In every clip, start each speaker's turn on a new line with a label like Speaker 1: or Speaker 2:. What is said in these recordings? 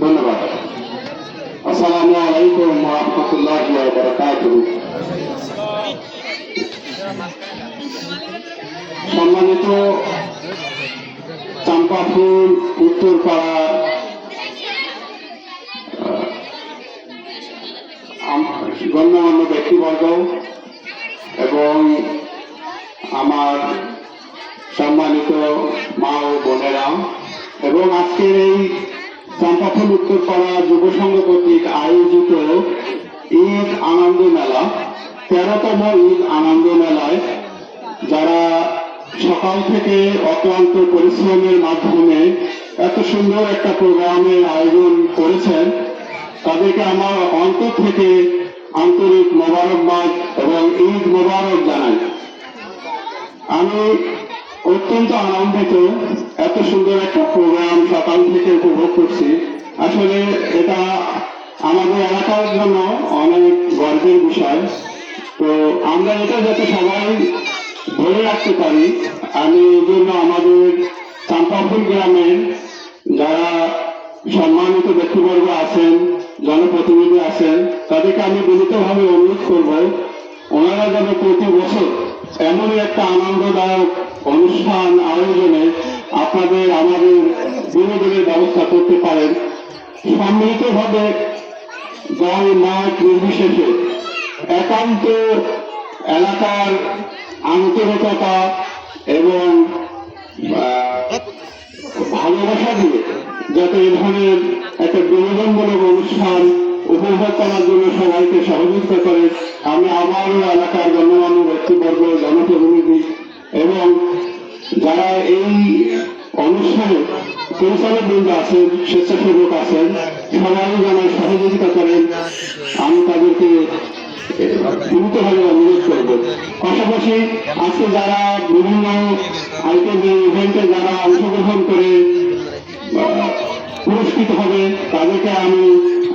Speaker 1: ধন্যবাদ। আসসালামু আলাইকুম ওয়া রাহমাতুল্লাহি ওয়া বারাকাতুহু। সম্মানিত চাম্পাফুল উত্তরপাড়া গণ্যমান্য ব্যক্তিবর্গ এবং আমার সম্মানিত মা ও বোনেরা এবং আজকের এই চাম্পাফুল উত্তরপাড়া যুব সংঘ কর্তৃক আয়োজিত ঈদ আনন্দ মেলা 13তম ঈদ আনন্দ মেলায় যারা সকাল থেকে অক্লান্ত পরিশ্রমের মাধ্যমে এত সুন্দর একটা প্রোগ্রামের আয়োজন করেছেন তাদেরকে আমার অন্তর থেকে আন্তরিক মোবারকবাদ এবং ঈদ মোবারক জানাই। আমি অত্যন্ত আনন্দিত, এত সুন্দর একটা প্রোগ্রাম সকাল থেকে উপভোগ করছি। আসলে এটা আমাদের এলাকার জন্য অনেক গর্বের বিষয়। তো আমরা এটা যাতে সবাই ধরে রাখতে পারি, আমি এই জন্য আমাদের চাম্পাফুল গ্রামের যারা সম্মানিত ব্যক্তিবর্গ আছেন, জনপ্রতিনিধি আছেন, তাদেরকে আমি বিনীতভাবে অনুরোধ করব ওনারা যেন প্রতি বছর এমনই একটা আনন্দদায়ক অনুষ্ঠান আয়োজনে আপনাদের আমাদের বিনোদনের ব্যবস্থা করতে পারেন। সম্মিলিতভাবে দল মত নির্বিশেষে একান্ত এলাকার আন্তরিকতা এবং ভালোবাসা দিয়ে যাতে এ ধরনের একটা বিনোদনমূলক অনুষ্ঠান উপভোগ করার জন্য সবাইকে সহযোগিতা করে, আমি আবারও এলাকার গণ্যমান্য ব্যক্তিবর্গ, জনপ্রতিনিধি এবং যারা এই অনুষ্ঠানে পরিচালক বৃন্দ আছেন, স্বেচ্ছাসেবক আছেন, সবাই যেন সহযোগিতা করেন, আমি তাদেরকে বিনীতভাবে অনুরোধ করব। পাশাপাশি আজকে যারা বিভিন্ন আইটেমে ইভেন্টে যারা অংশগ্রহণ করে পুরস্কৃত হবে তাদেরকে আমি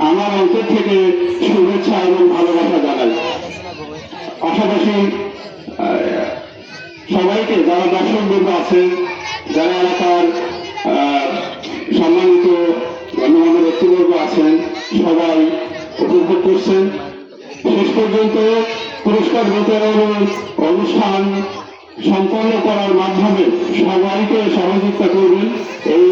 Speaker 1: আমার অন্তর থেকে শুভেচ্ছা এবং ভালোবাসা জানাই। পাশাপাশি সবাইকে যারা দর্শক বৃন্দ আছেন, যারা এলাকার সম্মানিত গণ্যমান্য ব্যক্তিবর্গ আছেন, সবাই উপভোগ করছেন। শেষ পর্যন্ত পুরস্কার বিতরণ অনুষ্ঠান সম্পন্ন করার মাধ্যমে সবাইকে সহযোগিতা করবেন এই